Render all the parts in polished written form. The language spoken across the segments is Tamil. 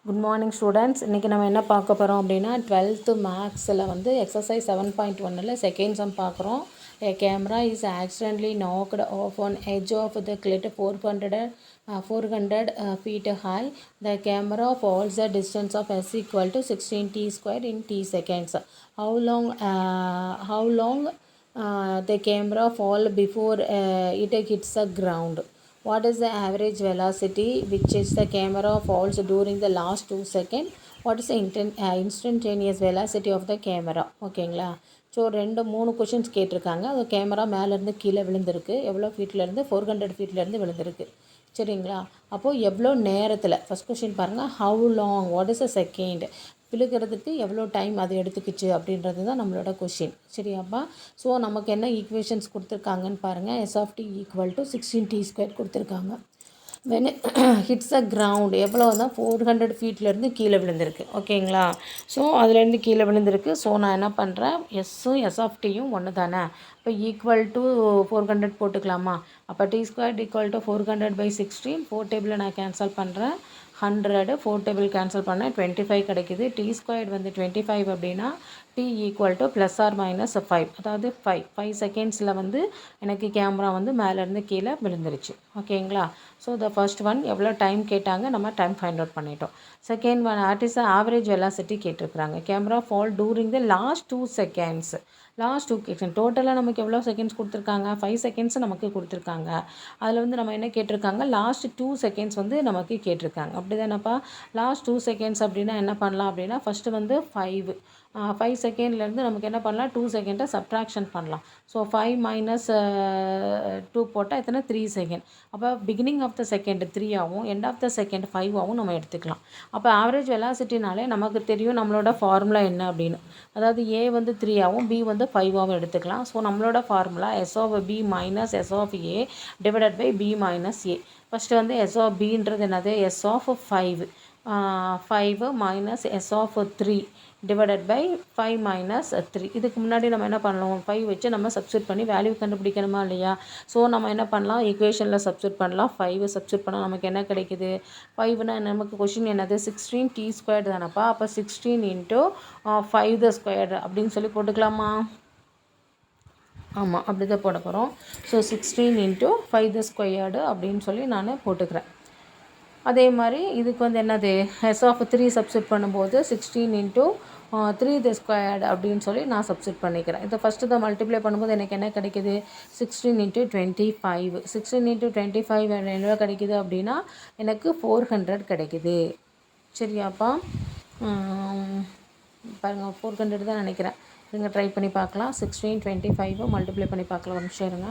Good morning students. இன்றைக்கி நம்ம என்ன பார்க்க போகிறோம் அப்படின்னா 12th மேக்ஸில் வந்து எக்ஸசைஸ் 7.1ல் செகண்ட் சம் பார்க்குறோம். A camera is accidentally knocked off on edge of the cliff 400 feet high. The camera falls a distance of s equal to 16 t squared in t seconds. How long the camera fall before it hits the ground? What is the average velocity which is the camera falls during the last 2 seconds? What is the instantaneous velocity of the camera? ஓகேங்களா. ஸோ 3 கொஷின்ஸ் கேட்டிருக்காங்க. அது கேமரா மேலேருந்து கீழே விழுந்திருக்கு. எவ்வளோ ஃபீட்லேருந்து 400 ஃபீட்லேருந்து விழுந்திருக்கு. சரிங்களா. அப்போது எவ்வளோ நேரத்தில், ஃபஸ்ட் கொஷின் பாருங்கள், how long, what is a second, விழுகிறதுக்கு எவ்வளோ டைம் அது எடுத்துக்கிச்சு அப்படின்றது தான் நம்மளோட கொஷின். சரியாப்பா. ஸோ நமக்கு என்ன ஈக்குவேஷன்ஸ் கொடுத்துருக்காங்கன்னு பாருங்கள். s of t equal to 16t² கொடுத்துருக்காங்க. வென் ஹிட்ஸ் அ கிரவுண்ட் எவ்வளோ தான் 400 ஃபீட்லேருந்து கீழே விழுந்திருக்கு. ஓகேங்களா. ஸோ அதுலேருந்து கீழே விழுந்திருக்கு. ஸோ நான் என்ன பண்ணுறேன், எஸ்ஸும் s of tயும் ஒன்று தானே. இப்போ ஈக்குவல் டு 400 போட்டுக்கலாமா. அப்போ t² ஈக்குவல் டு 400/16. 4 டேபிளில் நான் கேன்சல் பண்ணுறேன். 100 4 டேபிள் கேன்சல் பண்ணேன், 25 கிடைக்குது. t² வந்து 25 அப்படின்னா t ஈக்குவல் டு +or-5, அதாவது 5 செகண்ட்ஸில் வந்து எனக்கு கேமரா வந்து மேலேருந்து கீழே விழுந்துருச்சு. ஓகேங்களா. ஸோ த ஃபர்ஸ்ட் ஒன் எவ்வளோ டைம் கேட்டாங்க, நம்ம டைம் ஃபைண்ட் அவுட் பண்ணிட்டோம். Second one what is the average velocity கேட்டிருக்கிறாங்க. Camera fall during the last 2 seconds. Last 2 second டோட்டலாக நமக்கு எவ்வளோ செகண்ட்ஸ் கொடுத்துருக்காங்க, 5 செகண்ட்ஸ் நமக்கு கொடுத்துருக்காங்க. அதில் வந்து நம்ம என்ன கேட்டிருக்காங்க, லாஸ்ட் 2 செகண்ட்ஸ் வந்து நமக்கு கேட்டிருக்காங்க. அப்படி தானேப்பா. லாஸ்ட் 2 செகண்ட்ஸ் அப்படின்னா என்ன பண்ணலாம் அப்படின்னா, ஃபஸ்ட்டு வந்து 5 செகண்ட்லேருந்து நமக்கு என்ன பண்ணலாம், 2 செகண்டை சப்ட்ராக்ஷன் பண்ணலாம். ஸோ 5 - 2 போட்டால் எத்தனை, 3 செகண்ட். அப்போ பிகினிங் ஆஃப் த செகண்ட் 3 ஆகும், எண்ட் ஆஃப் த செகண்ட் 5 ஆகும் நம்ம எடுத்துக்கலாம். அப்போ ஆவரேஜ் வெலாசிட்டினாலே நமக்கு தெரியும் நம்மளோட ஃபார்முலா என்ன அப்படின்னு. அதாவது ஏ வந்து 3 ஆகும், பி வந்து 5 ஆகும் எடுத்துக்கலாம். ஸோ நம்மளோட formula s of b - s of a divided by b - a. First வந்து s of bன்றது என்னது, s of 5 - s of 3 divided by 5 - 3. இதுக்கு முன்னாடி நம்ம என்ன பண்ணலாம், 5 வச்சு நம்ம சப்ஸ்டியூட் பண்ணி வேல்யூ கண்டுபிடிக்கணுமா இல்லையா. ஸோ நம்ம என்ன பண்ணலாம், ஈக்குவேஷனில் சப்ஸ்டியூட் பண்ணலாம். 5 சப்ஸ்டியூட் பண்ணால் நமக்கு என்ன கிடைக்குது, 5னா நமக்கு கொஷின் என்னது, 16t² தானப்பா. அப்போ 16 × 5² அப்படின்னு சொல்லி போட்டுக்கலாமா. ஆமாம், அப்படி தான் போட போகிறோம். ஸோ 16 × 5² அப்படின்னு சொல்லி நான் போட்டுக்கிறேன். அதே மாதிரி இதுக்கு வந்து என்னது, s of 3 சப்ஸ்டியூட் பண்ணும்போது 16 × 3² அப்படின்னு சொல்லி நான் சப்ஸ்டியூட் பண்ணிக்கிறேன். இதை ஃபஸ்ட்டு தான் மல்டிப்ளை பண்ணும்போது எனக்கு என்ன கிடைக்குது, 16 × 25. 16 × 25 எவ்வளோ கிடைக்குது அப்படின்னா எனக்கு 400 கிடைக்குது. சரியாப்பா. பாருங்கள், 400 தான் நினைக்கிறேன். நீங்கள் ட்ரை பண்ணி பார்க்கலாம். 16 25 மல்டிப்ளை பண்ணி பார்க்கலாம். ஒரு நிமிஷம் இருங்க.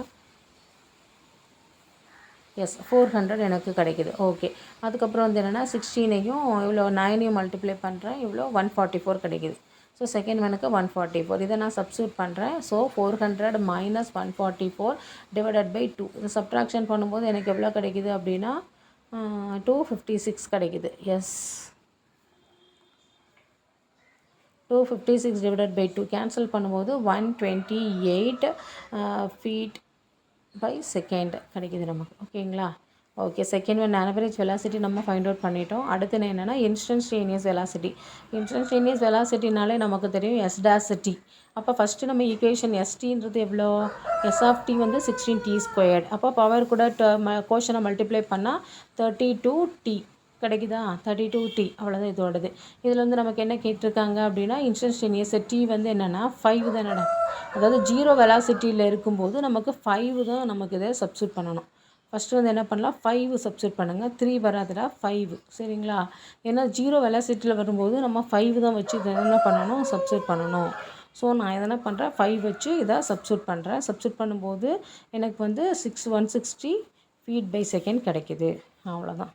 எஸ், 400 எனக்கு கிடைக்குது. ஓகே. அதுக்கப்புறம் வந்து என்னென்னா 16ஐயும் இவ்வளோ 9ஐயும் மல்டிப்ளை பண்ணுறேன், இவ்வளோ 144 கிடைக்குது. ஸோ செகண்ட் ஒனுக்கு 144. இதை நான் சப்ஸ்டியூட் பண்ணுறேன். So 400 - 144 divided by 2. இதை சப்ட்ராக்ஷன் பண்ணும்போது எனக்கு எவ்வளோ கிடைக்குது அப்படின்னா 256 கிடைக்குது. எஸ், 256 டிவைடட் பை 2 கேன்சல் பண்ணும்போது 128 ஃபீட் பை செகண்ட் கிடைக்குது நமக்கு. ஓகேங்களா. Okay. Second one average velocity நம்ம ஃபைண்ட் அவுட் பண்ணிட்டோம். அடுத்து என்னென்னா இன்ஸ்டன்டேனியஸ் வெலாசிட்டி. இன்ஸ்டன்டேனியஸ் வெலாசிட்டினாலே நமக்கு தெரியும் s'(t). அப்போ ஃபஸ்ட்டு நம்ம ஈக்குவேஷன் st எவ்வளோ, s of t வந்து 16t². அப்போ பவர் கூட கோஷனை மல்டிப்ளை பண்ணால் 32t கிடைக்குதா, 32t. அவ்வளோதான் இதோடது. இதில் வந்து நமக்கு என்ன கேட்டிருக்காங்க அப்படின்னா, இன்ஸ்டன்டேனியஸ் t வந்து என்னென்னா 5 தான். அதாவது 0 வெலாசிட்டியில் இருக்கும்போது நமக்கு 5 தான் நமக்கு இதை சப்ஸ்டியூட் பண்ணணும். ஃபஸ்ட்டு வந்து என்ன பண்ணலாம், 5 சப்ஸ்டியூட் பண்ணுங்கள், 3 வராதுடா, 5. சரிங்களா. ஏன்னா 0 வெலாசிட்டியில் வரும்போது நம்ம 5 தான் வச்சு இதை என்ன பண்ணணும், சப்ஸ்டியூட் பண்ணணும். ஸோ நான் எதனா பண்ணுறேன், 5 வச்சு இதை சப்ஸ்டியூட் பண்ணுறேன். சப்ஸ்டியூட் பண்ணும்போது எனக்கு வந்து 160 ஃபீட் பை செகண்ட் கிடைக்குது. அவ்வளோதான்.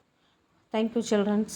Thank you children's.